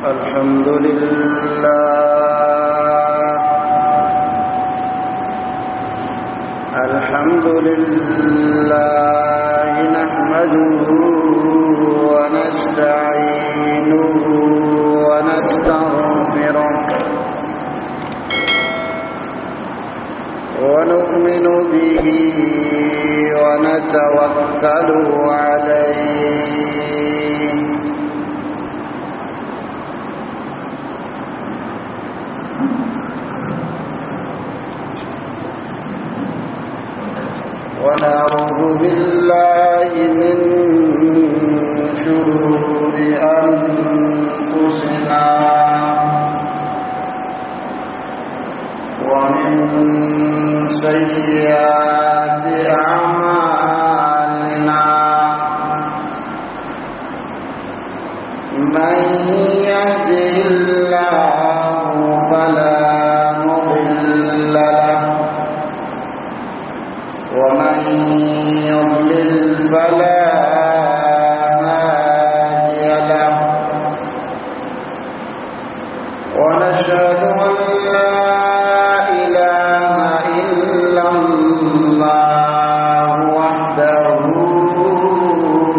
الحمد لله نحمده ونستعينه ونستغفره ونؤمن به ونتوكل عليه ونعوذ بالله من شرور أنفسنا ومن سيئات أعمالنا من يهده الله فلا مضل له ومن يضلل فلا هادي له ونشهد أن لا إله إلا الله وحده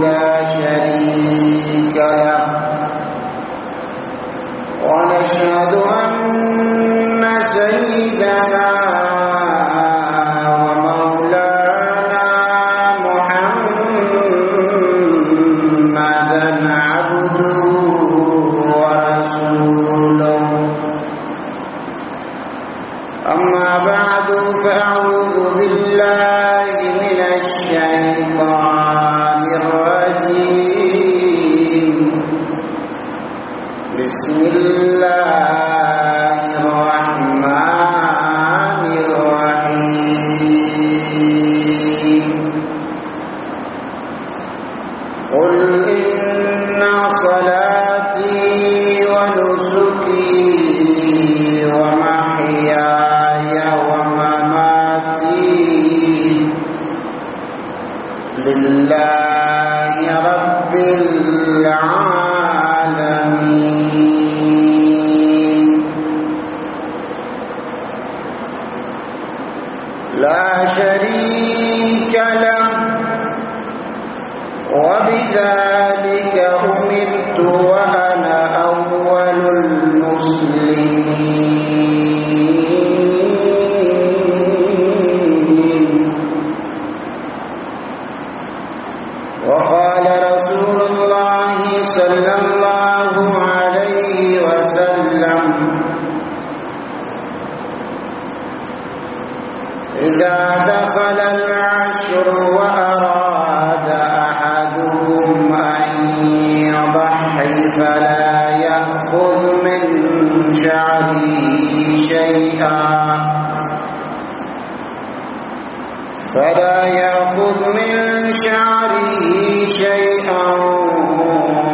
لا شريك له ونشهد أن سيدنا فأعوذ بالله من الشيطان الرجيم بسم الله الرحمن الرحيم قل إن صلاتي ونسكي ومحياي لله رب العالمين لا شريك له وبذلك أمرت وأنا أول المسلمين وقال رسول الله صلى الله عليه وسلم إذا دخل العشر وأراد أحدهم أن يضحي فلا يأخذ من شعره شيئا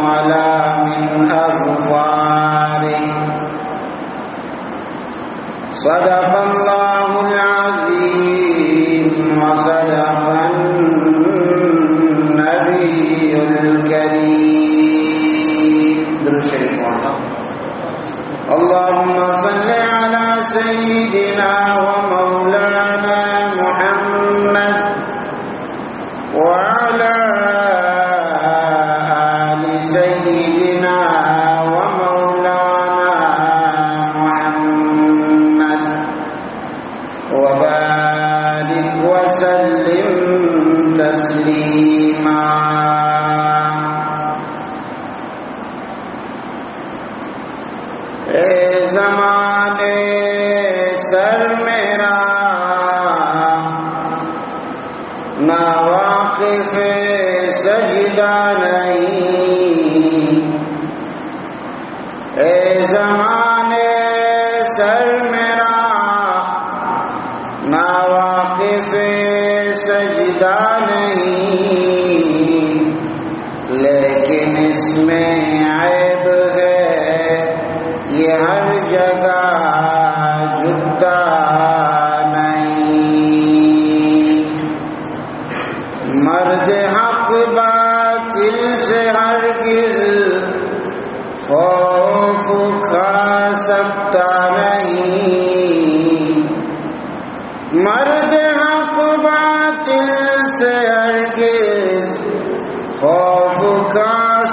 ولا من أظفاره صدق الله العظيم وصدق النبي الكريم اللهم صل على سيدنا ومولانا محمد وعلى آل سيدنا ومولانا محمد وبارك وسلم تسليما زمانے سر میں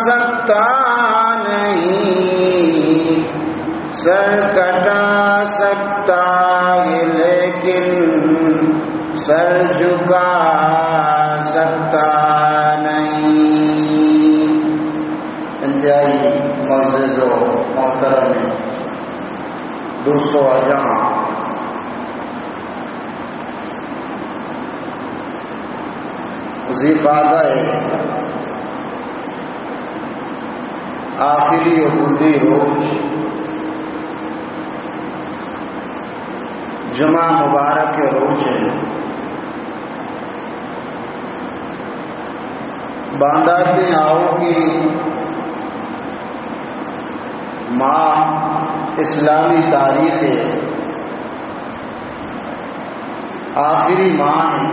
سکتا نہیں، سر کٹا سکتا ہے لیکن سر جھکا سکتا نہیں۔ انتہائی معزز و محترم دوستو جہاں، زیبادہ آخری عبودی روز جمعہ مبارک کے روز ہے۔ بانداتے آؤ کی ماہ اسلامی تاریخ آخری ماہ ہے۔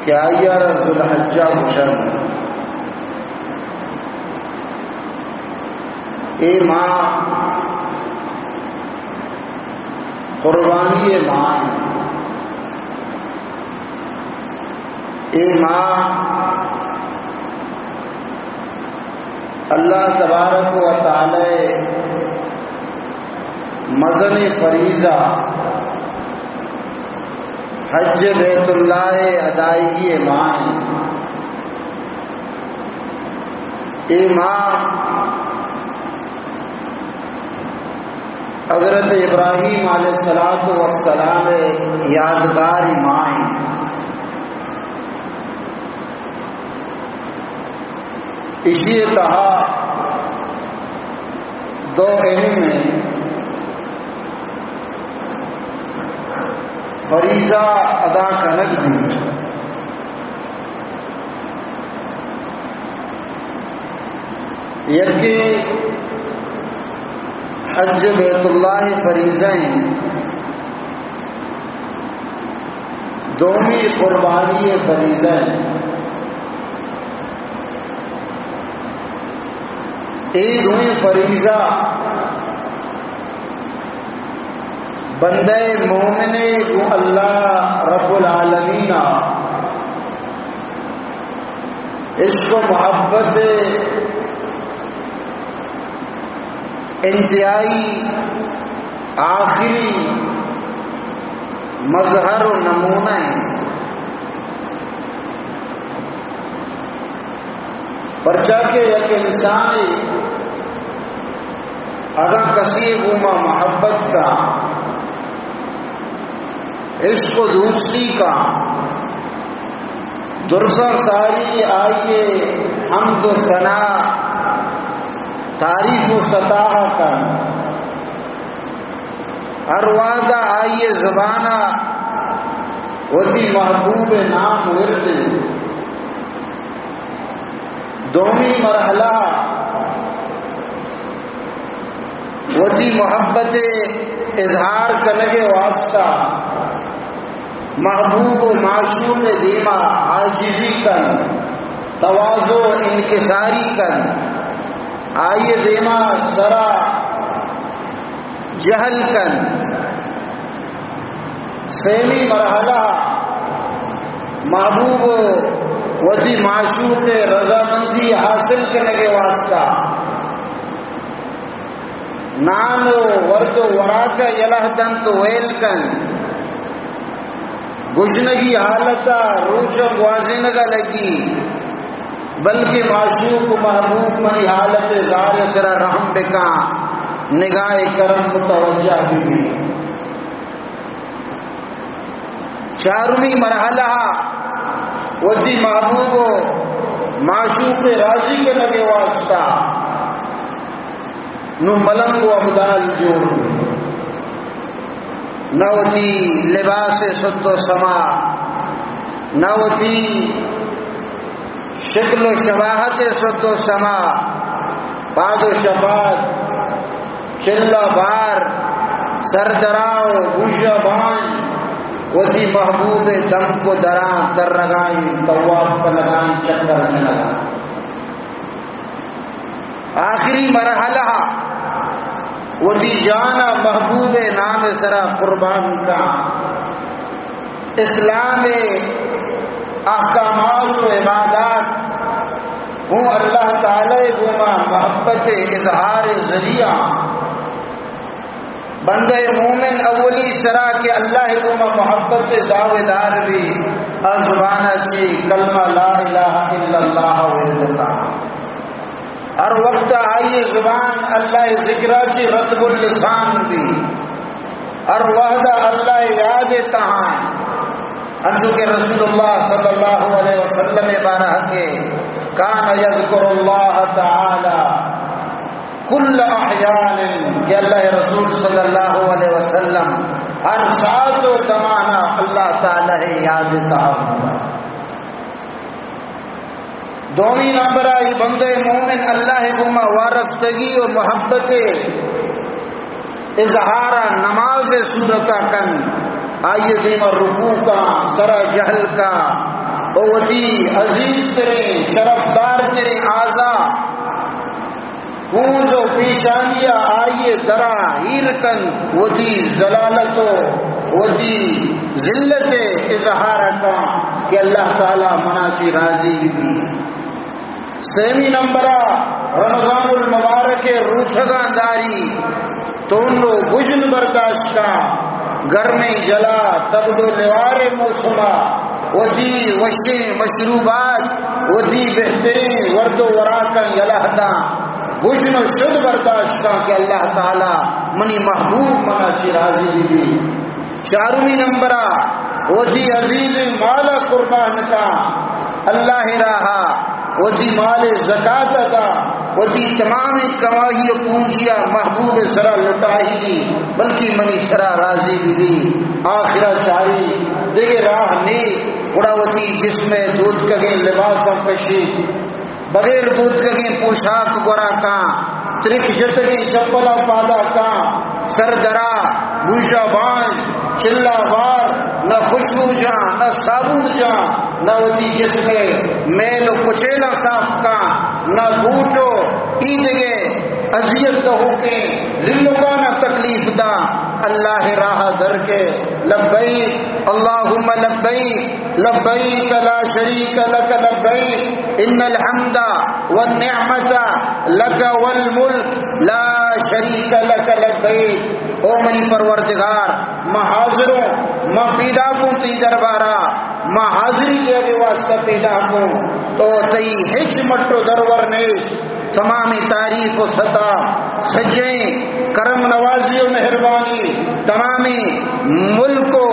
کیا یار ذوالحجہ مشن اے ماں قربانی ماں، اے ماں اللہ تبارک و تعالی مزن فریضہ حج بیت اللہ ادائیگی ماں، اے ماں حضرت ابراہیم علیہ السلام یادگار ماں، اسی طرح دو اہم فریضہ ادا کرنے کی یکی حج بیت اللہ فریضہ ہیں، دومی قربانی فریضہ ہیں۔ یہ دونوں فریضہ بندے مومن کو اللہ رب العالمین عشق و محبت انتہائی آخری مظہر و نمونہ ہے۔ پرچہ کے ایک انسان اگر کسی گما محبت کا، عشق و دوستی کا درسا ساری آئیے حمد و ثنا تعریف و سطح کا ہر وعدہ آئیے زبانہ وہی محبوب نام ورد دومی مرحلہ وہی محبت اظہار کرنے واسطہ محبوب و معشوق دیما عاجزی کن تواضع انکساری کن آئیے دیما ذرا جہل کن۔ سیمی مرحلہ محبوب وزی معشوق رضامندی حاصل کرنے کے واسطہ نانو ورد و وراک یلہ دن تو ویل کن گجنگی حالتا روچ و گوازنگا لگی بلکہ معشوق محبوب منی حالت زار سرا رحم بکا نگاہ کرم متوجہ بھی۔ چارمی مرحلہ وزی محبوب معشوق راضی کے لگے واسطہ نو ملنگ و ابدال جوڑ نوتی لباس سد و سما نوتی شکل و شباہت سد و سما پاد و شفاعت چلہ بار سردراؤ گوشہ بان وہی محبوب دم کو دران تر رگائیں طواف پر لگائیں چکر میں لگا۔ آخری مرحلہ وہی جانا محبوب نام سرا قربان کا اسلام احکامات و عبادات ہوں اللہ تعالی گوما محبت اظہار ذریعہ بندہ مومن اولی شرح کے اللہ گوما محبت دعویدار بھی ازبانہ کی کلمہ لا الہ الا اللہ ورزتا ہر وقت آئی زبان اللہ ذکرہ کی رتب اللسان بھی ہر وحدہ اللہ یاد تہاں انجو کے رسول اللہ صلی اللہ علیہ وسلم بارہ کے کان یذکر اللہ تعالی کل احیان کہ اللہ رسول صلی اللہ علیہ وسلم ہر ساتھ و زمانہ اللہ تعالی یاد تہاں دومی نمبر آئی بندے مومن اللہ گما وارفتگی و محبت اظہارہ نماز صورتہ کن آئیے دیم رکوع کا سرا جہل کا وہی عزیز تیرے شرفدار تیرے آزا کون جو پیشانیاں آئیے درا ہیرکن وہی ضلالت وہی ذلت اظہارہ کا کہ اللہ تعالی مناچی راضی بھی سیمی نمبرہ رمضان المبارک روچھگاں داری تونڈو گجن برداشت کا گھر میں جلا تبدو لیوار موسمہ وزی وشی مشروبات وزی بہترین ورد و وراکن یلہتا گجن و شد برداشت کا کہ اللہ تعالی منی محبوب منا چی راضی بھی چارمی نمبرہ وزی عزیز مالا قربان کا اللہ راہا وزی مال زکاة کا وزی تمام کمائی و پونجیاں محبوب سرا لٹائی دی بلکہ منی سرا راضی بھی آخرہ چاری دے راہ نے اڑا وزی جس میں دودھ کگیں لباس و کشی بغیر دودھ کگیں پوشاک گورا کا ترک جتگیں چپلا پادا کا سر درا بوشا بان چلا بار نہ خوشبو جاں نہ صابن جاں نہ وزی جس میں میل و کچیلا صاف کا نہ بوٹو ای جگہ اذیت ہو کے للگانا تکلیف دا اللہ راہ در کے لبیک اللہم لبیک لبیک لا شریک لک لبیک ان الحمد والنعمت لک والملک لا شریک لک لبیک او منی پروردگار میں حاضروں میں پیدا کو تی دربارہ میں حاضری کے بھی واسطہ پیدا کو تو تی ہچ مٹو درور نے تمامی تعریف و سطا سجیں کرم نوازی و مہربانی تمامی ملک و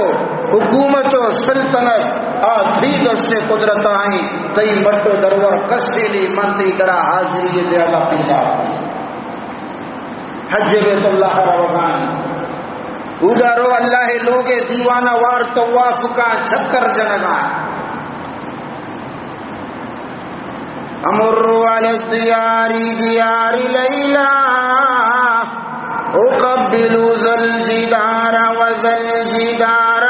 حکومت و سلطنت آدھی دست قدرت آئیں تی مٹو درور کسے لی منتی درہ حاضری زیادہ پیدا حج بیت اللہ روغان ادارو اللہ لوگ دیوانہ وار طواف کا چھکر جنگان امر علی الدیار دیار لیلا اقبل ذل جدار وذل جدار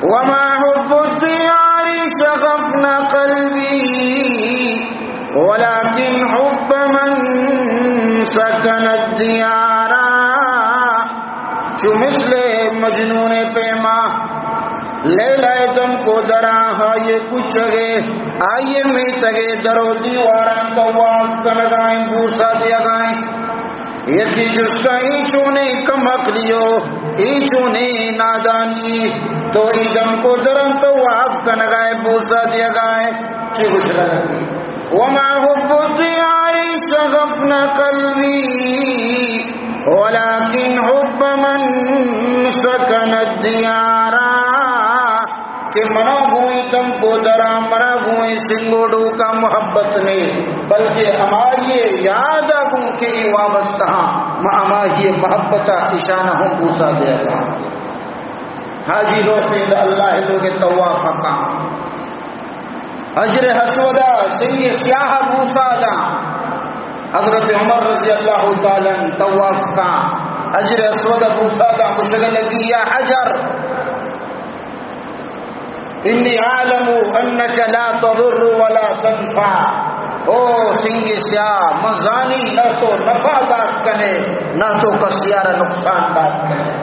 وما حب الدیار شغفنا قلبی ولكن حب من سکن الدیار چو مثل مجنون پیما لیلہ دم کو درا ہائے کچھ گے آئیے میں تگے درو دیواران طواف کنگائیں بوسا دیا گائیں یکی جس کا ایچونے کم اقلیو ایچونے نادانی تو ایدم کو درم طواف کنگائیں بوسا دیا گائیں چی کچھ لگی وما حب الدیار شغفنا قلبی ولكن حب من سکن الدیار کہ منا گوئی تم کو درا مرا گوئی سنگوڑو کا محبت نے بلکہ ہماری یاد آگوں کے وابستہ ہماری محبت اشانہ ہوں بوسا دیا گا حاجی روشید اللہ لوگ طواف کا حجر حسودہ سنگی سیاہ بوسا دا حضرت عمر رضی اللہ تعالیٰ طواف کا حجر اسود بوسا دا مشغل لگی یا حجر انی عالم انک لا تضر ولا تنفع او سنگی سیاہ مزانی نہ تو نفع داد کرے نہ تو کسیارہ نقصان داد کرے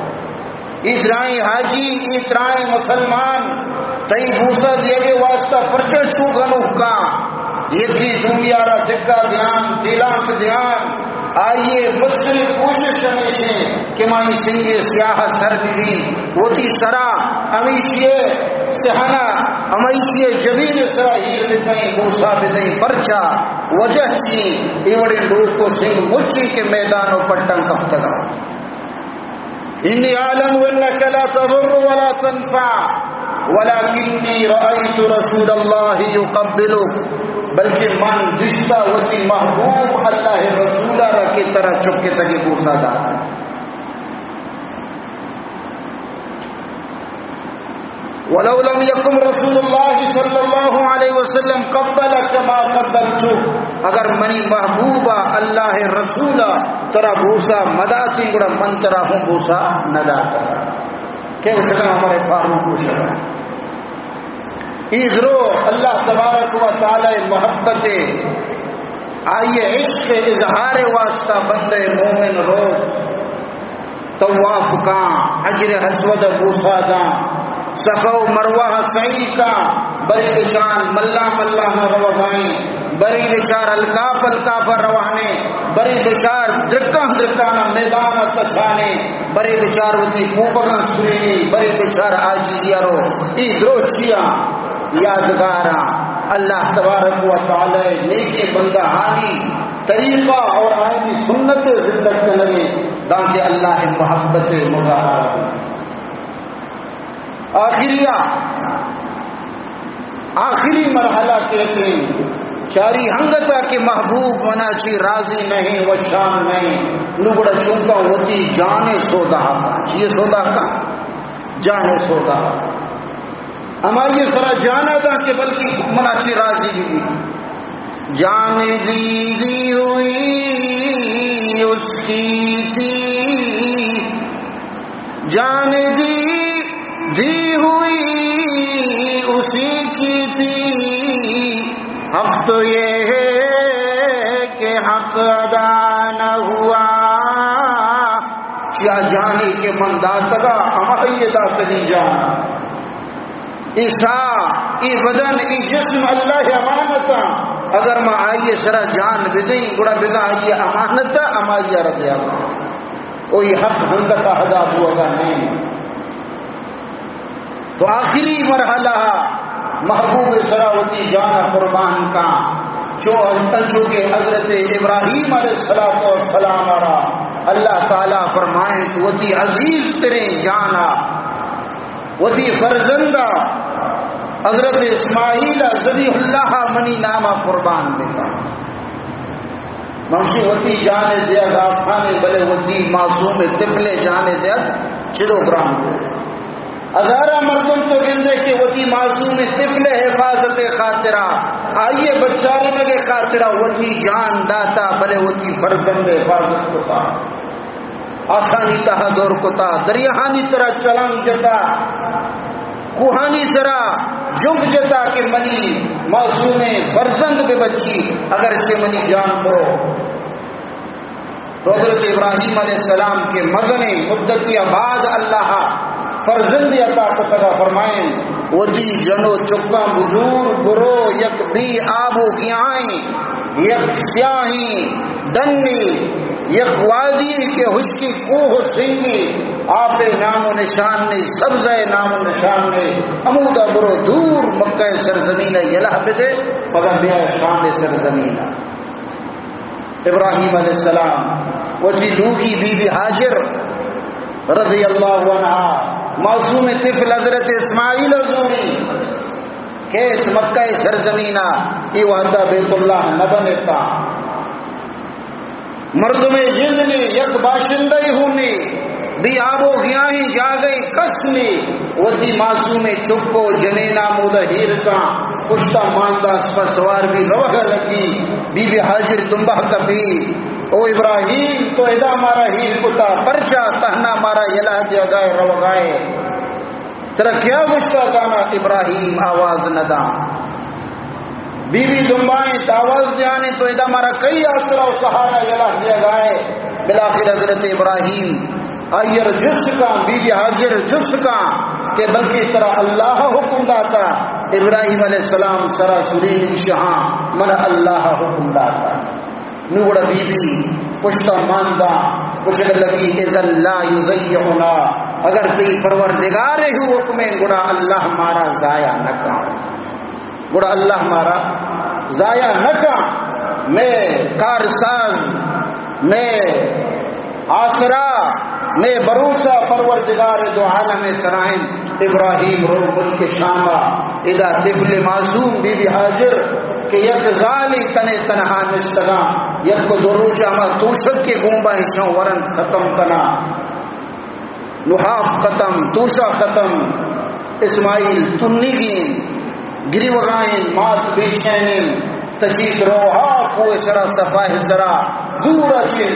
اترائیں حاجی اترائیں مسلمان تئی بوسا دیے واسطہ پرچے چھو گنو کا یکی دنیارا دکا دیان دیلانک دیان آئیے بسری کوشش ہمیشہ کہ مائی سنگے سیاہ سر بین وطی سرا امیشیے سہنا امیشیے جبین سرا ہیر بتائیں موسیٰ بتائیں پرچا وجہ چی ایوڑے لوگ کو سنگ مچی کے میدانوں پٹن کب تگا انی عالم انک لا تضر ولا تنفع ولكنی رأیت رسول اللہ یقبلک بلکہ من دشتہ وتی محبوب اللہ رسولہ رکھے طرح چکے تکے بوسا داتا وَلَوْ لَمْ يَكُمْ رَسُولُ اللَّهِ صلی اللہ علیہ وسلم قَبَّلَكَ مَا قَبَّلْتُ اگر منی محبوبہ اللہ رسولہ ترہ بوسا مداتی گڑا من ترہ ہوں بوسا نداتا کہ اس طرح ہمارے فاروق کو شرح ایدرو اللہ تبارک و تعالی محبت آئیے عشق اظہار واسطہ بندے مومن روز طواف کا حجر حسود بوسا دا صفو مروہ سعی کا بری بشان ملا ملا روغائیں بری بشار الکاف الکاف روانے بری بشار درکان درکانا میدان تشانے بری بشار وتی پوپگان سوری بری بشار آجی دیارو ای دروشیاں یادگارا اللہ تبارک و تعالی نیک بندہ ہانی طریقہ اور آئینی سنت زندگ لگے تاکہ اللہ محبت مظاہرہ آخری مرحلہ کہتے ہیں چاری ہنگتا کے محبوب منا چی راضی نہیں و شان نہیں نگڑا چونکا ہوتی جانے سودا یہ سودا کا جانے سودا اما یہ سرا جانا تھا کہ بلکہ منا چی راضی بھی جان دی ہوئی اس کی تھی جان دی ہوئی اسی کی تھی حق تو یہ ہے کہ حق ادا نہ ہوا کیا جانے کے من داتگا ہماری داتگی جانا ایسا ای بدن ای جسم اللہ امانتا اگر ما آئیے سرا جان بدیں گڑا بدا آئیے امانتا امائیہ رضی اللہ کوئی حق ہنگتا ادا ہوا گا نہیں تو آخری مرحلہ محبوب سراوتی جانا قربان کا جو کہ حضرت ابراہیم علیہ السلام اللہ تعالیٰ فرمائیں کہ وتی عزیز تیرے جانا وتی فرزندہ حضرت اسماعیل ذبیح اللہ منی نامہ قربان دیتا منشی وتی جانے دیا گاپانے بلے وتی معصوم طفلے جانے دیا چلو گرام دے ہزارہ مردم تو گندے کہ وتی معصوم طفل حفاظت خاطرہ آئیے بچارے لگے خاطرہ وتی جان داتا بلے وتی فرزند حفاظت کو تا آسانی تہا دور کو تا دریہانی طرح چلان جتا کوہانی طرح جنگ جتا کہ منی معصوم فرزند بے بچی اگر اسے منی جان پڑو تو حضرت ابراہیم علیہ السلام کے مدن مدتی بعد اللہ فرزند عطا کو فرمائیں وزی جنو چکا بزور برو یک بھی آبو گیائیں یک سیاہیں دنی یک وادی کے حشکی کوہ سنگی آپ نام و نشان نے سبزہ نام و نشان نے امودہ برو دور مکہ سرزمین یلہ بدے مگر بیا شام سرزمین ابراہیم علیہ السلام وزی لوگی بی بی حاجر رضی اللہ عنہ معصوم طفل حضرت اسماعیل حضوری کہ مکہ سرزمینہ یہ وحدہ بیت اللہ نہ بنتا مردم جلدنی یک باشندہ ہونے بھی آبو گیاہیں جا گئی کسنی وزی معصوم چکو جنینا مودہ ہیر کا کشتا ماندہ سوار بھی روح لگی بی بی حاجر دنبہ کبھی او ابراہیم تو ادا مارا ہیر کتا پرچا تہنا مارا یلا دیا گائے رو گائے ترا کیا گشتا گانا ابراہیم آواز ندا بی بی دنبائیں آواز دیانے تو ادا مارا کئی آسرا و سہارا یلا دیا گائے بلاخر حضرت ابراہیم آئیر جس کا بی بی حاجر جس کا کہ بلکہ اس طرح اللہ حکم داتا ابراہیم علیہ السلام سراسری شہاں من اللہ حکم داتا نوڑ بی بی پشتا ماندہ پشت لگی اذن لا یضیعنا اگر کئی پروردگار ہی حکمیں گڑا اللہ مارا ضائع نہ کام گڑا اللہ مارا ضائع نہ کام میں کارساز میں آسرا میں بروسہ پروردگار دو عالم سرائن ابراہیم رو ملک شامہ اذا طفل معصوم بی بی حاضر کہ یک ظالی تنے تنہا نشتگا یک کو دروج اما توشک کے گومبا ہشوں ورن ختم کنا لحاف ختم توشا ختم اسماعیل تنگین گری وغائن مات بیشینین تشیش روحا کوئے سرا صفاہ سرا دور اشن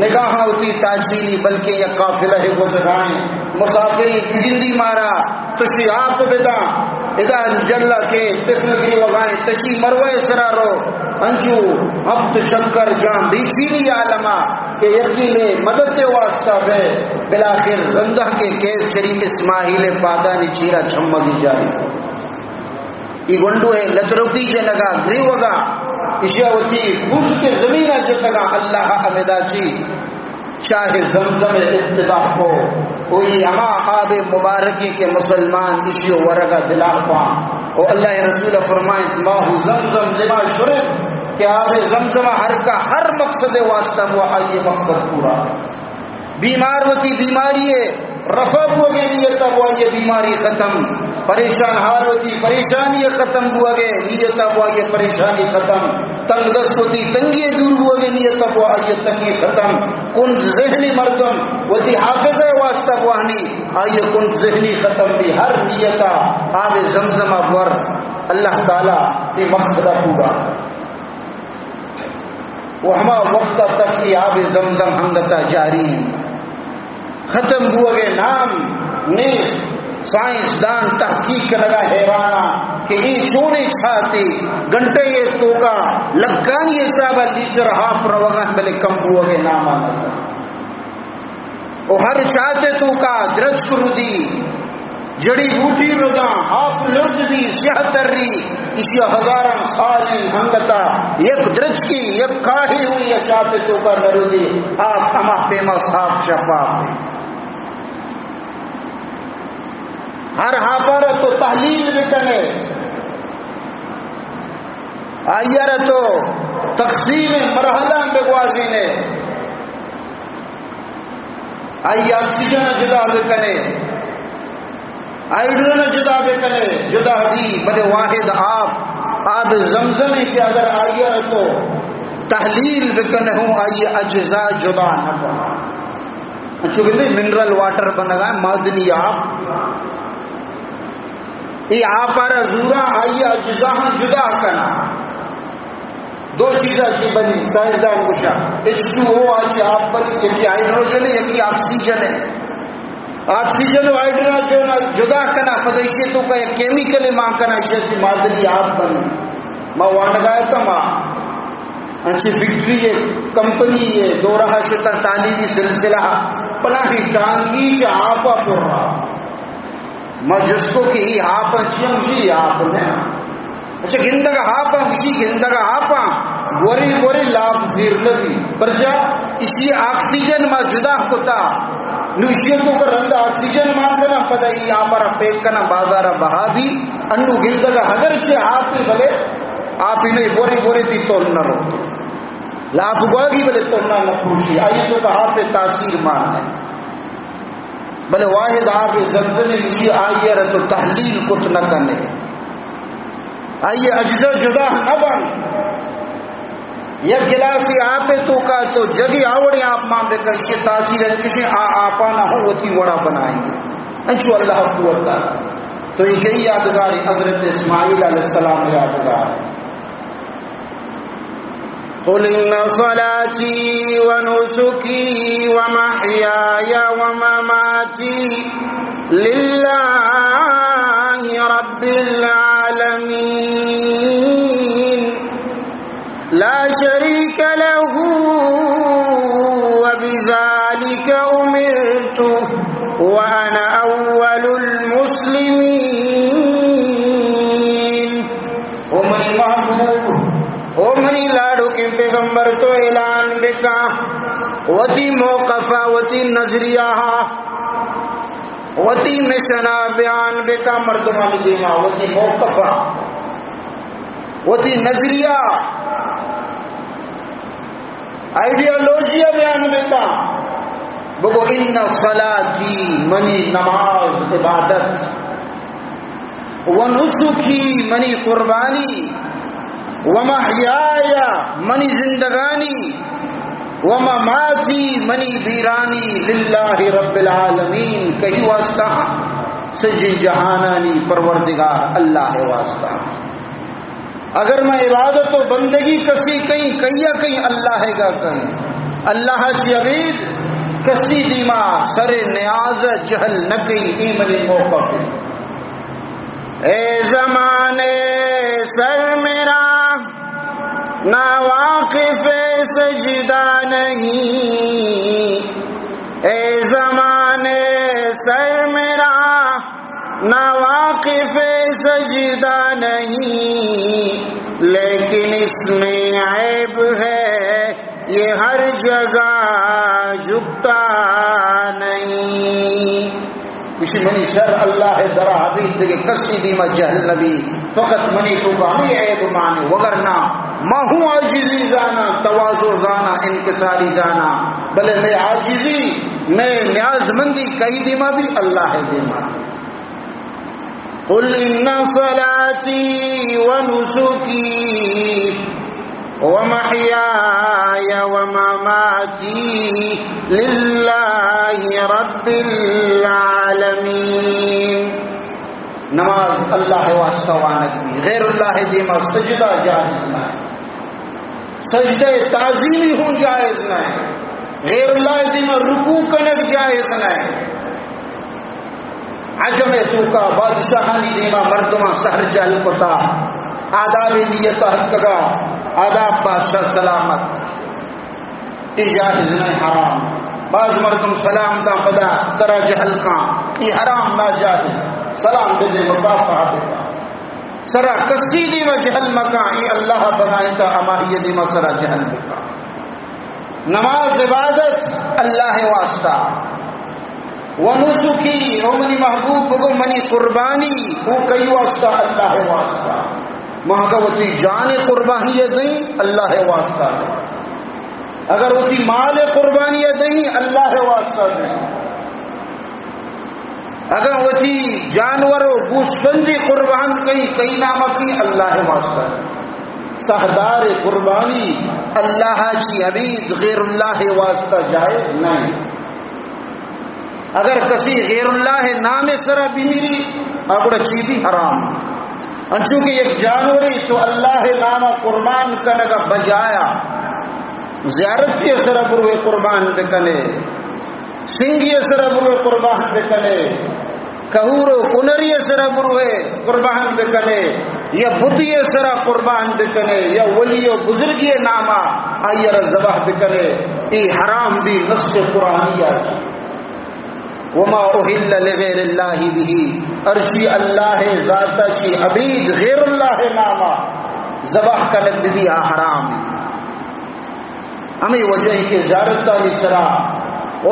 نگاہاں اسی تاجدینی بلکہ یہ قافلہ ہے گزرائیں مسافری جلدی مارا تشی آپ بدا ادا جلہ کے طفل گری وغائیں تشی مروے سرا رو انجو ہفت شکر جان بیشینی عالمہ کہ یقین مدد سے واسطہ ہے بلاخر رندہ کے کیس شریف اسماعیل پادانی چیرا چھمگی جاری یہ گنڈو ہے لطرفی سے لگا گری وگا اشیاء ہوتی خود کے زمینہ جو لگا اللہ امیدہ چی چاہے زمزم ابتداء کو کوئی اما آب مبارکی کے مسلمان اشیاء ورگا دلافا اور اللہ رسول فرمائے ماہو زمزم لما شرف کہ آب زمزم ہر کا ہر مقصد واسطہ وہ آئیے مقصد پورا بیمار ہوتی بیماری ہے رفع ہو گئے نیت ہوا یہ بیماری ختم پریشان حال ہوتی پریشانی ختم ہوا گئے نیت ہوا یہ پریشانی ختم تنگ دست ہوتی تنگی دور ہوا گئے نیت ہوا یہ تنگی ختم کن ذہنی مردم وہی حافظ واسطہ وہنی آئیے کن ذہنی ختم بھی ہر نیتا آب زمزم ور اللہ تعالیٰ یہ مقصد پورا وہ ہما وقت تک کی آب زمزم ہنگتا جاری ختم ہوئے گے نام نیز سائنسدان تحقیق لگا حیرانہ کہ یہ چونے چھاتی گھنٹے یہ توکا لگانی حسابہ لیٹر ہاف روگاں بلے کم ہوئے گے نام آنا وہ ہر چاہتے توکا درج کرو دی جڑی بوٹی رگا ہاف لرد دی سیاہ ری اسی ہزاران سالی ہنگتا یک درج کی یک کاہی ہوئی یا چاہتے توکا نرو دی آپ ہما پیما صاف شفاف دی ہر ہاپر تو تحلیل بکنے آئیر تو تقسیم مرحلہ بگوازی نے آئی آکسیجن جدا بکنے آئیڈرن جدا بکنے جدا دی بلے واحد آب زمزم کہ اگر آئیر تو تحلیل بکنے ہوں آئیے اجزاء جدا نہ کرنا چونکہ منرل واٹر بنگا معدنی آب یہ آپ زورا آئیے اجزاء جدا کرنا دو چیزیں سی بنی سائنسدان پوچھا H2O آج آپ بنی یکی ہائیڈروجن ہے یکی آکسیجن ہے آکسیجن و ہائیڈروجن جدا کرنا پدیشی تو کا کیمیکل ماں کرنا جیسی معدنی آپ بنی ماں وانگائے کا ماں انچی فیکٹری ہے کمپنی ہے دو رہا شتر تعلیمی سلسلہ پلا ہی ٹانگی کے آپا پر رہا میں جس کو کہ ہی آپا چیم جی آپ نے اچھا گندگا آپا کسی گندگا آپا گوری گوری لاب زیر لگی برجا اسی آکسیجن میں جدا ہوتا نوشیتوں کا رند آکسیجن ماں کرنا پدا ہی آپا را پیک کرنا بازارا بہا بھی انو گندگا اگر چھے آپ ہی بلے آپ ہی نہیں گوری گوری تھی تولنا رو لاب گوگی بلے تولنا نفروشی آئیے تو کا آپ تاثیر مان ہے بلے واحد آپ زلزلے کی آئیے تو تحلیل کت نہ کرنے آئیے اجزا جدا نہ بن یک گلاسی آپ تو کا تو جگی آوڑی آپ ماں بے کر کے تاثیر ہے کسی آپا نہ ہو وہ تھی وڑا بنائیں گے انچو اللہ قوت کا تو یہ کئی یادگاری حضرت اسماعیل علیہ السلام یادگار ہے قل ان صلاتي ونسكي ومحياي ومماتي لله رب العالمين لا شريك له وبذلك أمرت وأنا أول المسلمين محبوب او منی لاڑو کے پیغمبر تو اعلان بکا وتی موقفہ وتی نظریہ وتی مشنا بیان بکا مردمان دیما وتی موقفہ وتی نظریہ آئیڈیالوجیہ بیان بکا بگو ان صلاتی منی نماز عبادت ونسکی منی قربانی ومحیایا منی زندگانی ومماتی منی ویرانی للہ رب العالمین کہیں واسطہ سجی جہانانی پروردگار اللہ واسطہ. اگر میں عبادت و بندگی کسی کہیں اللہ گا کہیں اللہ کی عبید کسی دیما سر نیاز جہل نکی ایمنی موقف اے زمانے سر میرا نا واقف سجدہ نہیں اے زمانے سر میرا نا واقف سجدہ نہیں لیکن اس میں عیب ہے یہ ہر جگہ جھکتا نہیں. کسی منی سر اللہ درا حبیب دے کسی دیما جہل نبی فقط منی تو ہمیں عیب مانے وگرنا ما ہوں عاجزی زانا تواضع زانا انکساری زانا بلے میں عاجزی میں نیاز مندی کئی دیما بھی اللہ دیما. قل ان صلاتی ونسکی ومحیای ومماتی للہ رب العالمین. نماز اللہ واسطہ وانگی غیر اللہ دیما سجدہ جائز نہ سجدہ تعظیمی ہوں جائز نہ غیر اللہ دیما رکوع کنک جائز نہ. عجم سوکا بادشاہانی دیما مردمہ سہر جہل پتا آداب نیت حق کا آداب بادشاہ سلامت جائز نہ حرام. بعض مردم سلام دا پدا ترا جہل کا یہ حرام ناجائز سلام دے مصافحہ کا سرا کسی دیما جہل مکا یہ اللہ بنائے کا اماہی دیما سرا جہل مکا. نماز عبادت اللہ واسطہ ونسکی او منی محبوب بگو منی قربانی وہ کئی واسطہ اللہ واسطہ محکوتی جان قربانی دیں اللہ واسطہ دیں. اگر اسی مال قربانی دیں اللہ واسطہ دیں. اگر اسی جانور و گوسفندی قربان کئی نامہ کی اللہ واسطہ دیں. سہدار قربانی اللہ کی عبید غیر اللہ واسطہ جائز نہیں. اگر کسی غیر اللہ نام سرا بیمیری اگر چی بھی حرام چونکہ ایک جانوری تو اللہ نام قربان کرنے کا بجایا زیارت کے سرا بروے قربان بکنے سنگی سرا بروے قربان بکنے کہور و کنری سرا بروے قربان بکنے یا بدھی سرا قربان بکنے یا ولی و بزرگی نامہ آئیر ذبح بکنے یہ حرام بھی نص قرآنیہ وما اہل لغیر اللہ بھی ارشی اللہ ذاتہ چی عبید غیر اللہ نامہ ذبح کنک بھی حرام. ہمیں وجہ کے زیارتانی سرا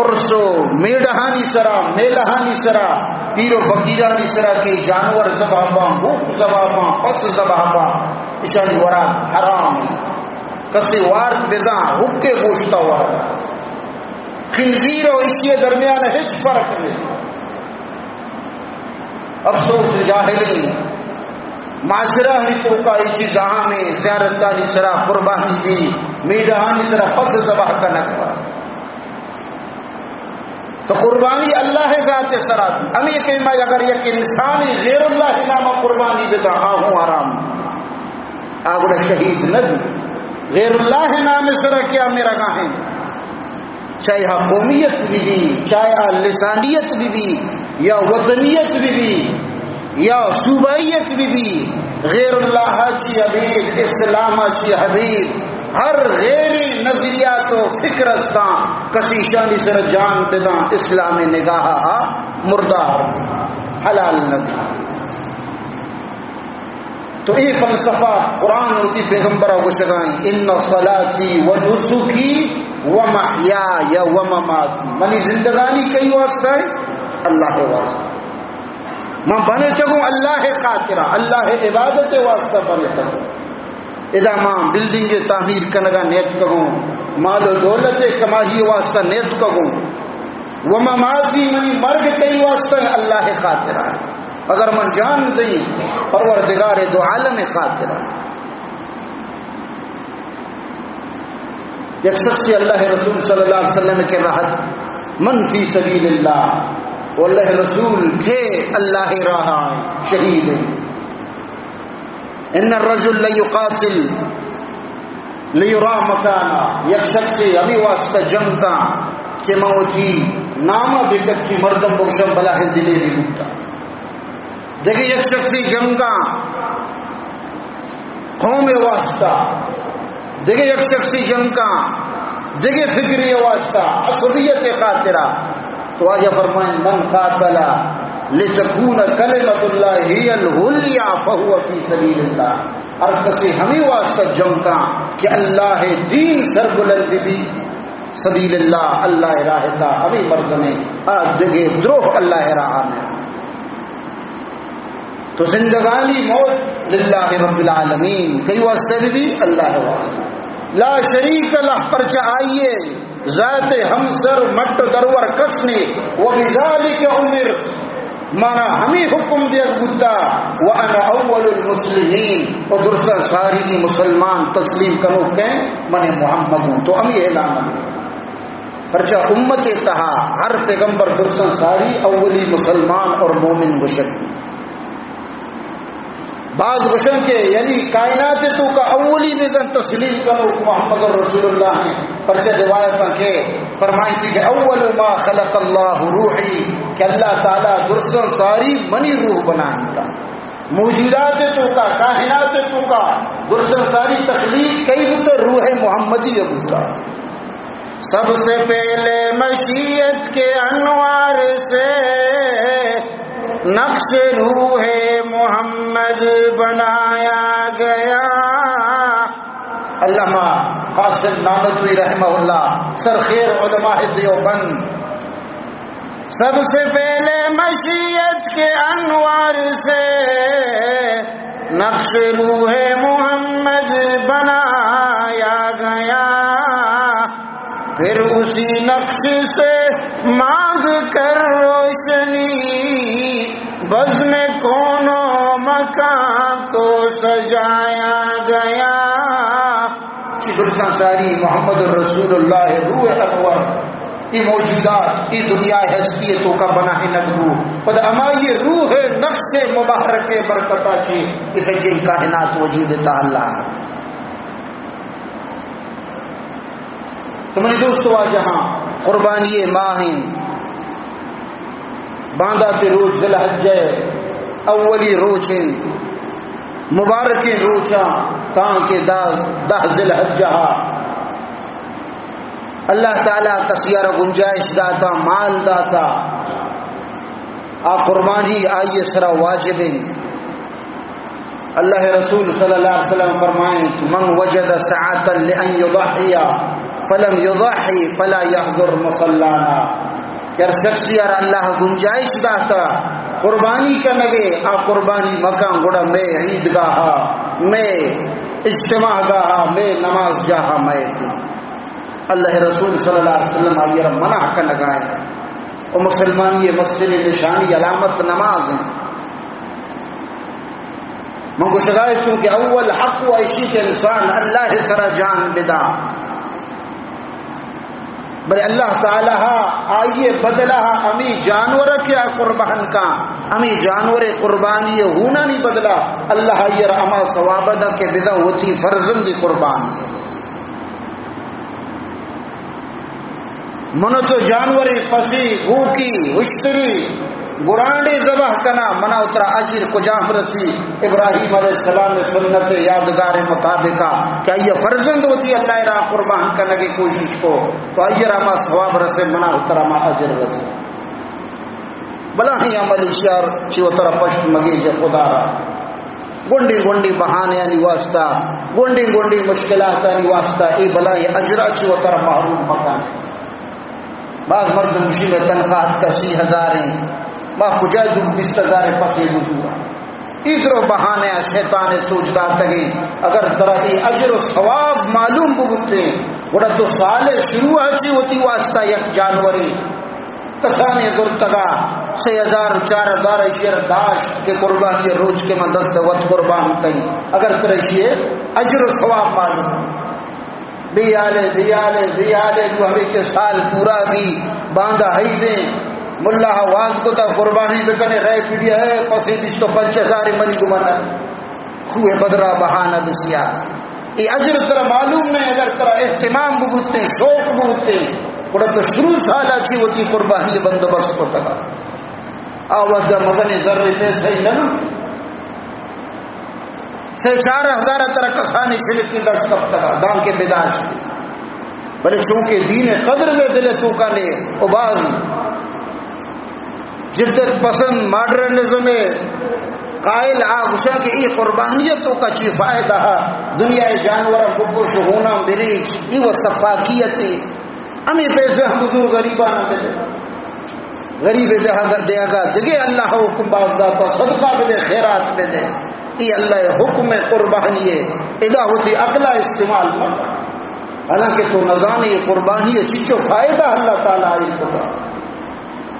عرصو میڈہانی سرا میلہانی سرا پیر و فقیرانی سرا کے جانور ذبح پاں بھوک ذبح پاں پس ذبح پاں اشانی ورا حرام. کسی وارد بزاں حکے گوشتا وارد خنزیر اور اس کے درمیان ہیچ فرق نہیں. افسوس جاہلی معاشرہ ہی تو کا اسی جہاں میں زیارت داری سرا قربانی دی میڈہانی سرا فضل ذبح کا نقبہ تو قربانی اللہ ذات سرا دی. ہم یہ کہنا اگر یک انسانی غیر اللہ نامہ قربانی دیتا ہوں آرام آگڑا شہید نبی غیر اللہ نام سرا کیا میرا گاہیں چاہے قومیت بھی چاہے لسانیت بھی یا وطنیت بھی یا صوبائیت بھی غیر اللہ کی حبیب اسلام کی حبیب ہر غیری نظریات و فکرستاں کسی شانی سر جان بداں اسلام نگاہ مردار حلال نبی. تو یہ فلسفہ قرآن اور کی پیغمبر گشتگائیں ان صلاتی و نسکی و محیای و مماتی، منی زندگانی کئی واسطہ ہے اللہ واسطہ، میں بنے چکوں اللہ خاطرہ، اللہ عبادت واسطہ بنے چکوں، اذا ماں بلڈنگ تعمیر کنگا نیت کگوں، مال و دولت کمائی واسطہ نیت کگوں، و مماتی منی مرگ کئی واسطہ ہے اللہ خاطرہ، اگر من جان دیں پروردگار دو عالم خاطرہ۔ ایک شخص اللہ رسول صلی اللہ علیہ وسلم کے راحت من فی سبیل اللہ، وہ اللہ رسول تھے اللہ راہ شہید، ان الرجل لیقاتل لیرا مکانا، یک شخص ابھی واسطہ جنگتا کہ موتی نامہ بکت کی مردم بکشم بلاہ دلے بھی بکتا، دیکھیں یک شخصی جنگا قوم واسطہ، دیکھیں یک شخصی جنگا، دیکھیں فکری واسطہ عصبیت خاطرہ، تو آجا فرمائیں من قاتل لتکون کلمت اللہ ہی العلیٰ فہو فی سبیل اللہ، ہر کسی ہمیں واسطہ جنگا کہ اللہ دین سر بلند بھی سبیل اللہ، اللہ راہ تا ابھی مردمیں آج دیکھیں دروح اللہ راہ میں، تو زندگانی موت للہ رب العالمین، کئی واسطے بھی اللہ واسطہ لا شریک لہ، پرچہ آئیے ذات ہمسر مٹ درور کسنے وبذالک امر، مانا ہمیں حکم دیا گتا وانا اول المسلمین، اور درستہ ساری مسلمان تسلیم کرو کہ من محمد ہوں، تو ہمیں اعلان ہے پرچہ امت تہا ہر پیغمبر درستہ ساری اولی مسلمان اور مومن گشت، بعض گشن کے یعنی کائنات تو کا اولی نظام تسلیم کرو محمد رسول اللہ ہیں، پرچہ روایت کے فرمائی تھی کہ اول ما خلق اللہ روحی، کہ اللہ تعالیٰ درستان ساری منی روح بنائیں تھا، موجودات تو کا کائنات تو کا درستان ساری تخلیق کئی ہوتا روح محمدی ہوتا، سب سے پہلے مشیت کے انوار سے نقش روح محمد بنایا گیا، علامہ قاسم نانوتوی رحمہ اللہ سر خیر علماء دیوبند، سب سے پہلے مشیت کے انوار سے نقش روح محمد بنایا گیا، پھر اسی نقش سے مانگ کر روشنی بزم کون و مکان کو سجایا گیا، ساری محمد رسول اللہ روح انور کی موجودات کی دنیا ہستی تو کا بنا ہے نگرو پد اما یہ روح نقش مبارک برکتا کی اسے جن کائنات وجود تا اللہ۔ تمہاری دوستو آج جہاں قربانی ماہین باندھا کے روز ذی الحجہ اولی روز مبارک روچاں تاکہ دہ ذی الحجہ اللہ تعالیٰ تسیارہ گنجائش داتا مال داتا آ قربانی آئیے سرا واجب، اللہ رسول صلی اللہ علیہ وسلم فرمائیں من وجد سعاتا لأن یضحی فلم یضحی فلا یحضر مصلانا، کہ شخصی اور اللہ گنجائش داتا قربانی کا نگے آ قربانی مکان گڑا میں عیدگاہ میں اجتماع گاہ میں نماز جاہا میں تھی، اللہ رسول صلی اللہ علیہ وسلم آئیے منع کا لگائے، اور مسلمان یہ مسجد نشانی علامت نماز ہیں، منگو شگائے چونکہ اول حق و عیشی کے انسان اللہ طرح جان بدا، بلے اللہ تعالیٰ آئیے بدلہ امی جانور کیا قربان کا، امی جانور قربانی ہونا نہیں بدلا، اللہ آئیے اما ثوابدہ کے بدا ہوتی فرزند قربان، منو تو جانور پسی بھوکی اشتری برانڈی ذبح کنا منا اترا اجر کجام رسی، ابراہیم علیہ السلام سنت یادگار مطابقہ کہ یہ فرزند ہوتی اللہ را قربان کرنے کی کوشش کو تو اجر اما ثواب رسے منا اترا ما اجر رسے، بلا ہی عمل اشیار چی اترا پشت مگیج خدا را گونڈی گونڈی بہانے نہیں واسطہ، گونڈی گونڈی مشکلات نہیں واسطہ، ای بلا یہ اجرا چی و طرف محروم مکان. بعض مرد مشی میں تنخواہ کا 30,000 ہیں، با کجا دو 20,000 پسی گزورا. ایدرو بہانے شیطان سوچتا تگی اگر طرح ای اجر و ثواب معلوم بگتے وڑا تو سال شروع ہچی ہوتی واسطہ یک جانوری کسانے درتگا 6,000 4,000 اشیر داشت کے قربانی روز کے من دست وقت قربان کئی اگر ترشیے اجر و ثواب معلوم بیالے جو ہمیں کے سال پورا بھی باندھا ہی دیں ملا واز کو تا قربانی بکنے رہے پیڑی ہے پسی بیچ تو 5,000 منی گمانا خوہ بدرہ بہانہ بسیا. یہ اجر طرح معلوم نہیں اگر طرح اہتمام بگوتے شوق بگوتے بڑا تو شروع سالا چی ہوتی قربانی بندوبست کو تکا آواز مغنی ذرے سے صحیح نلو 4,000 طرح کسانی شرک کی درس کب تکا دام کے بیداش کی بلے چونکہ دین قدر میں دلے تو کا لے اباز جدت پسند ماڈرنزم قائل آگوشا کہ یہ قربانیتوں کا چی فائدہ ہے دنیا جانور بکش ہونا بریج یہ وہ صفاقیتی ہمیں پیسے ہم حضور غریبانہ دے دے غریب دے گا جگہ اللہ حکم باغداتا صدقہ بھی دے خیرات بھی دے یہ اللہ حکم قربانی ہے ادا ہوتی اقلا استعمال مت حالانکہ تو نظانے یہ قربانی ہے چچو فائدہ اللہ تعالیٰ آئی کو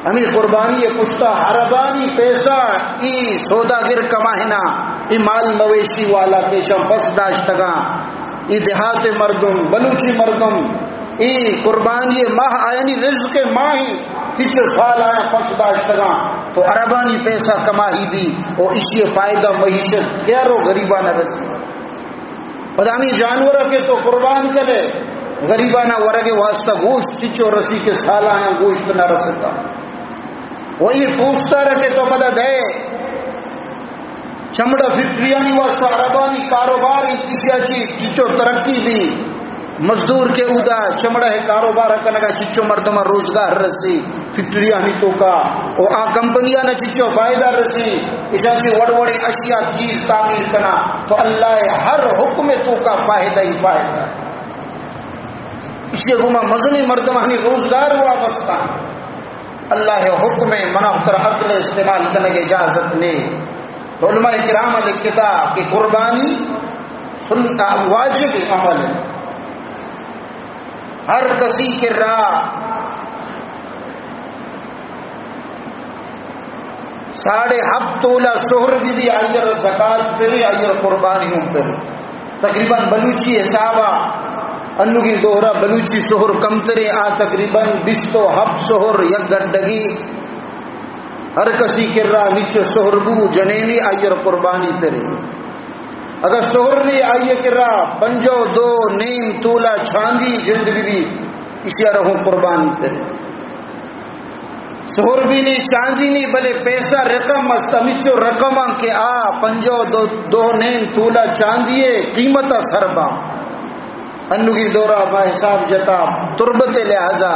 ہمیں قربانی کشتا عربانی پیسہ ای سوداگر کماہنا ای مال مویشی والا پیشم پس داشتگا ای دیہات مردم بلوچی مردم ای قربانی ماہ آئینی رزق ماہی کچھ سال آیا پس داشتگا تو عربانی پیسہ کماہی بھی اور اسی فائدہ معیشت گیارو غریبانہ رسی پدامی جانورہ کے تو قربان کرے غریبانہ ورگے واسطہ گوشت چچو رسی کے سال آیا گوشت نہ رسکا وہی پوچھتا رہے تو پتہ دے چمڑا فکریانی واسطہ عربانی کاروبار کسی اچھی چچو ترقی بھی مزدور کے ادا چمڑا ہے کاروبار کنگا چچو مردمہ روزگار رسی فکریانی تو کا اور آ کمپنیاں نہ چچو فائدہ رسی اساسی وڑوڑی اشیاء چیز تعمیر کنا تو اللہ ہر حکم تو کا فائدہ ہی فائدہ اس لیے گما مزنی مردمہ ہمیں روزگار ہوا بستا اللہ حکم منافر عقل استعمال کرنے کی اجازت نے تو علماء کرام لکھتا کہ قربانی سنتا واجب عمل ہے ہر کسی کے راہ 7.5 تولہ شہر بھی اجر زکات پہ اجر قربانیوں پہ تقریباً بلوچی حسابہ انو کی دوہرا بلوچی شہر کمترے آ تقریباً 20 شہر یک گڈگی ہر کسی کر رہا نیچے شہر بو جنینی آئیر قربانی پرے اگر شہر نہیں آئیے کر رہا 5 نیم تولہ چھاندی جلد بھی اسی رہوں قربانی پرے شہر بھی نہیں چاندی نہیں بلے پیسہ رقم استمیچو رقم کے آ 5 نیم تولہ چاندیے قیمت سربا انو کی دورہ با حساب جتا تربت لہذا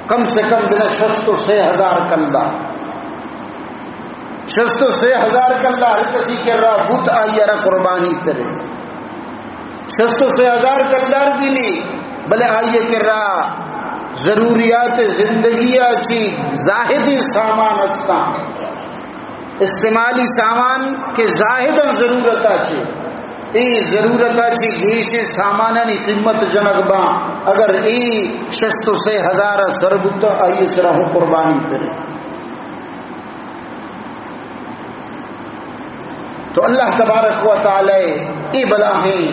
کم سے کم بنا 6,000 کلدہ 6,000 کلدہ ہر کسی کے رہا بھوت آئی رہا قربانی کرے 6,000 کلدہ بھی نہیں بلے آئیے کے رہا ضروریات زندگی کی ظاہری سامان استا استعمالی سامان کے ظاہر ضرورت آچے ای ضرورت آچی گیش سامانانی قیمت جنگ با اگر ای 6,000 ضربت آئی سرہ قربانی کرے تو اللہ تبارک و تعالی ای بلاہیں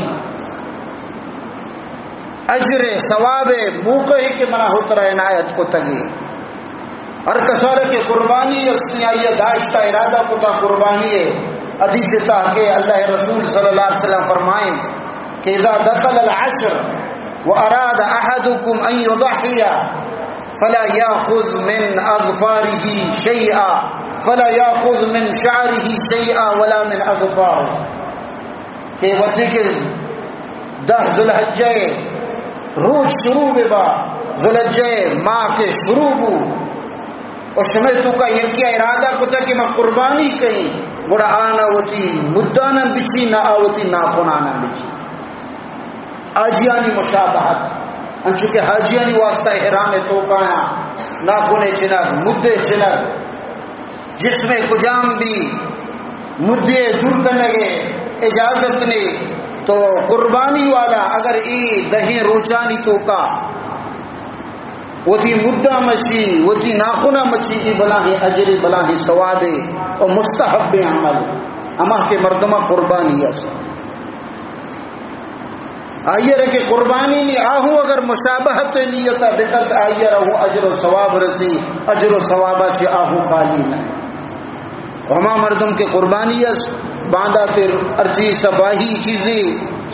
اجر ثواب موقع کے منع ہوتا رہے عنایت کو تگی ہر کسارہ کے قربانی اپنی آئیے داشتہ ارادہ کو تا قربانی ہے حدیث کہ اللہ رسول صلی اللہ علیہ وسلم فرمائیں کہ اذا دخل العشر واراد احدكم ان يضحي فلا ياخذ من اظفاره شيئا فلا ياخذ من شعره شيئا ولا من اظفاره کہ وقت کے 10 ذو الحجہ روز شروع با ذو الحجہ ماہ کے شروع اور سمے تو کا یہ کیا ارادہ کو تھا کہ میں قربانی کہیں گوڑا آنا ہوتی مدانا بچی نہ آوتی ناخنانا بچی. حاجیانی مشابہت انچو کہ حاجیانی واسطہ احرام توقایا ناخنے چنک مدے چنک جس میں کجام بھی مدے دور کرنے گے اجازت نے تو قربانی والا اگر ای دہیں روچانی توقع وہ تھی مدہ مچھی وہ تھی ناخنہ مچھی ای بلاہی اجری بلاہی ثوابے اور مستحب عمل اما کے مردمہ قربانی ہے. آئیے رکھے قربانی نہیں آہوں اگر مشابہت نیتا بکت آئیے رہو اجر و ثواب رسی اجر و ثوابہ سے آہوں خالی نہیں. ہما مردم کے قربانی ہے باندھا تیر ارچی سباہی چیزیں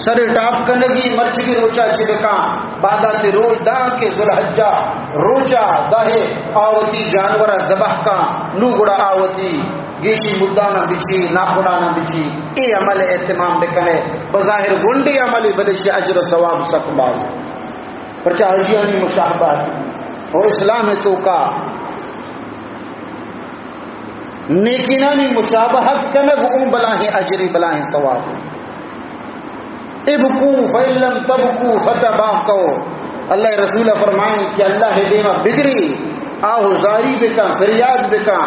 سر ٹاپ کنگی مرچ کی روچا چبکا باندھا تیر روز دا کے ذوالحجہ روچا داہے آوتی جانورہ ذبح کا نو گڑا آوتی گیشی مدانا بچی ناخنانا بچی ای عمل اہتمام بکنے بظاہر گنڈی عملی بلشی اجر و ثواب سکبال پرچہ حجیانی مشاہبات اور اسلام تو کا نیکینانی مشابہت کنگ ام بلاہیں اجری بلاہیں ثواب. ابکو فیلم تبکو فتباکو اللہ رسول فرمائیں کہ اللہ دیما بگری آہو زاری بکا فریاد بکا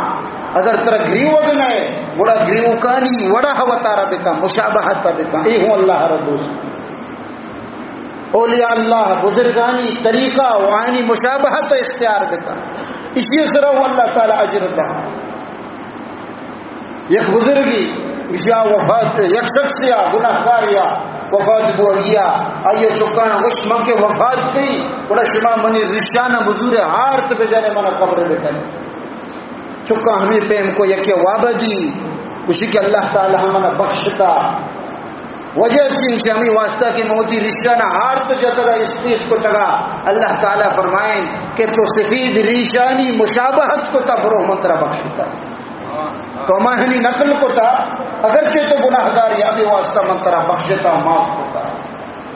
اگر ترہ گریو اگنائے بڑا گریو کانی وڑا ہوتارا بکا مشابہت بکا اے ہوں اللہ ردوس. اولیاء اللہ بزرگانی طریقہ وعانی مشابہت اختیار بکا اسی طرح اللہ تعالی اجر دا. یک بزرگی یا وفات یک شخص یا گناہ کار یا وفات بو گیا آئیے چکانا وش من کے وفات کی بڑا شما منی رشانہ بزور ہارت پہ جانے منا قبر بکنے چکا ہمیں پہم کو یکی وابدی کسی کہ اللہ تعالی ہمنا بخشتا وجہ سے کہ ہمیں واسطہ کی موتی رشانہ ہارت جاتا اس چیز کو تگا اللہ تعالی فرمائیں کہ تو سفید ریشانی مشابہت کو تفروح منترہ بخشتا تو ہماری نقل کو تھا اگرچہ تو گناہگار یا بھی واسطہ منترہ بخشتا معاف ہوتا.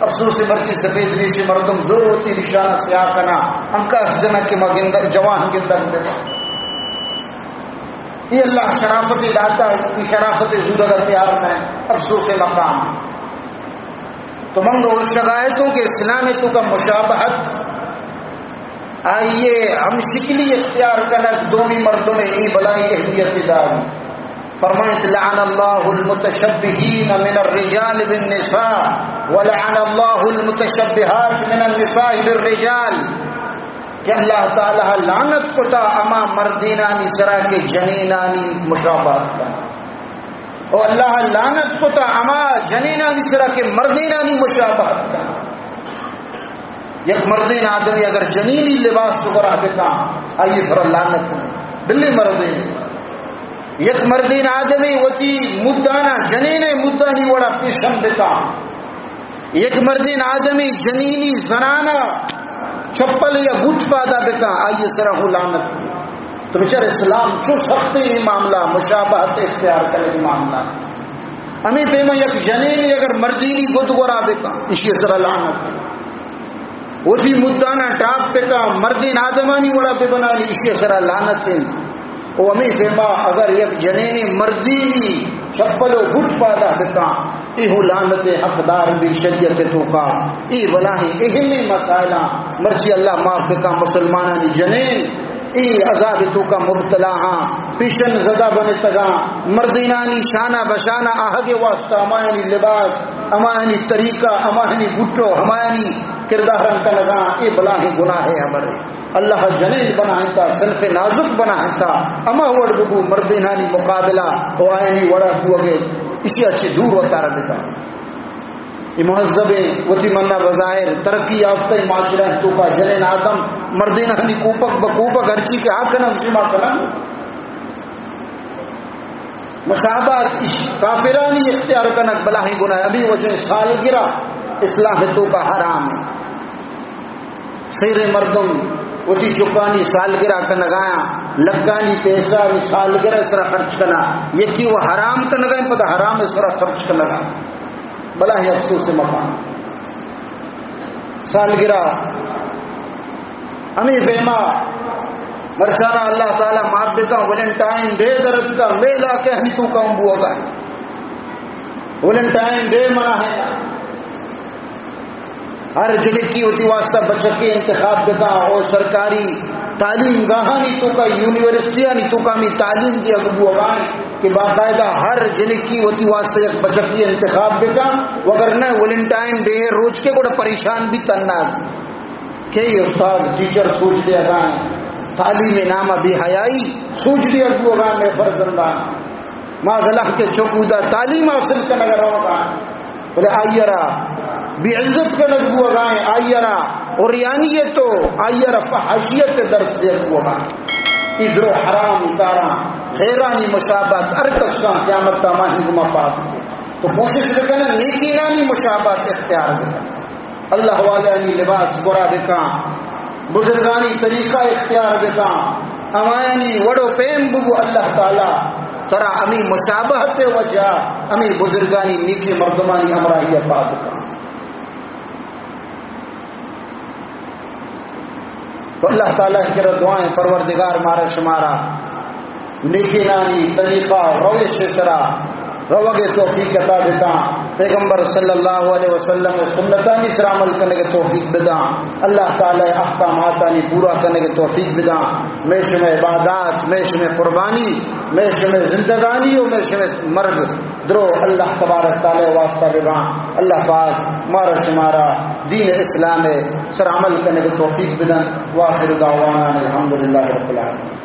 افسوس مرچی سفید ریشی مردم زور ہوتی نشانہ سیاہ کنا انکا جنہ کی مگندر جوان گندر دیتا یہ اللہ شرافتی لاتا ہے شرافتی زور اگر تیار میں افسوس مقام. تو منگو اس شرائطوں کے اسلام تو کا مشابہت آئیے ہم شکلی اختیار کرنا دومی مردوں میں ای بلائی اہلیت داری. فرمائیں لعن اللہ المتشبہین من الرجال بالنساء ولعن اللہ المتشبہات من النساء بالرجال کہ اللہ تعالیٰ لعنت کو تا اما مردینانی سرا کے جنینانی مشابہت کا اور اللہ لعنت کو تا اما جنینانی سرا کے مردینانی مشابہت کا. یک مردین آدمی اگر جنینی لباس کو برا بکا آئیے فر لعنت بلی مردین یک مردین آدمی وتی مدانا جنین مدانی وڑا پیشن بکا یک مردین آدمی جنینی زنانا چپل یا بوٹ پادا بکا آئیے طرح لعنت. تو بچار اسلام چو سختی معاملہ مشابہت اختیار کرے معاملہ ہمیں پیما یک جنینی اگر مردینی گد گرا بکا اسی طرح لعنت وہ بھی مدانا ٹاپ پہ کا مردین آدمانی وڑا پہ بنا لی اسی طرح لعنتیں. وہ ہمیں پیما اگر یک جنینی مردینی چپل و گھٹ پادا بکا ایہو لعنت حقدار بھی شریعت تو کا ای بلاہی اہمی مسائلہ مرچی اللہ معاف بکا مسلمانانی جنین ای عذاب تو کا مبتلا ہاں پیشن زدہ بنے تگا مردینانی شانہ بشانہ آہگے واسطہ ہمانی لباس ہمانی طریقہ ہمانی گھٹو ہمانی کردارن کا لگا یہ بلاہی گناہ ہے ہمارے. اللہ جنین بنائیں تا صنف نازک بنائیں تا اما وڑ بگو مردینانی مقابلہ ہو آئینی وڑا ہوگے اسی اچھی دور ہوتا رہ دیتا. یہ مہذبیں وتی منہ بظاہر ترقی یافتہ معاشرہ تو کا جنین آدم مردینانی کوپک بکوپک ہرچی کے آکنم جمع کنم مشابہت کافرانی اختیار کنک بلاہی گناہ. ابھی وجہ سالگرہ اسلام تو کا حرام ہے. خیر مردم وتی چکانی سالگرہ کا نگایا لگانی پیسہ سالگرہ اس طرح خرچ کرنا یکی وہ حرام کا نگائیں پتہ حرام اس طرح خرچ کرنا گا بلا ہی افسوس مقام. سالگرہ ہمیں بیما مرشانہ اللہ تعالیٰ معاف کا ویلنٹائن ڈے درد کا میلہ کے ہم تو کام بو گا ویلنٹائن ڈے منا ہے ہر جگہ کی ہوتی واسطہ بچہ کے انتخاب دیتا اور سرکاری تعلیم گاہاں نہیں تو کا یونیورسٹیاں نہیں تو کا می تعلیم کی اگبو اگائیں کہ باقاعدہ ہر جگہ کی ہوتی واسطہ ایک بچہ کی انتخاب دیتا وگرنہ ویلنٹائن ڈے روز کے بڑا پریشان بھی تننا کہ استاد ٹیچر سوچ دے اگائیں تعلیم نامہ بھی حیائی سوچ دے اگبو اگائیں میں فرزندان ماں غلق کے چکودہ تعلیم حاصل کا نگر ہوگا بولے آئیرہ بی عزت کا نگو اگائیں آئیرہ اور یعنی یہ تو آئیرہ فحاشیت درس دے اگو اگائیں ادھر حرام اتارا خیرانی مشابہت ارکب کا قیامت تمہیں گما پاک تو کوشش کرنا نیکی نانی مشابہت اختیار کرنا اللہ والے لباس برا بکا بزرگانی طریقہ اختیار بکا امایانی وڑو پیم بگو اللہ تعالی ترا امی مشابہت وجہ امی بزرگانی نیکی مردمانی امرائی پاک کا تو اللہ تعالیٰ کی دعائیں پروردگار مارا شمارا نیکی نانی طریقہ روش سرا روگے توفیق عطا دیتا پیغمبر صلی اللہ علیہ وسلم سنتانی سر عمل کرنے کے توفیق بدا اللہ تعالیٰ احکاماتانی پورا کرنے کے توفیق بدا میش میں عبادات میش میں قربانی میش میں زندگانی اور میش میں مرگ درو اللہ تبارک تعالیٰ واسطہ بدا اللہ پاک مارا شمارا دین اسلام سر عمل کرنے کے توفیق بدن واخر دعوانا الحمدللہ رب العالمین.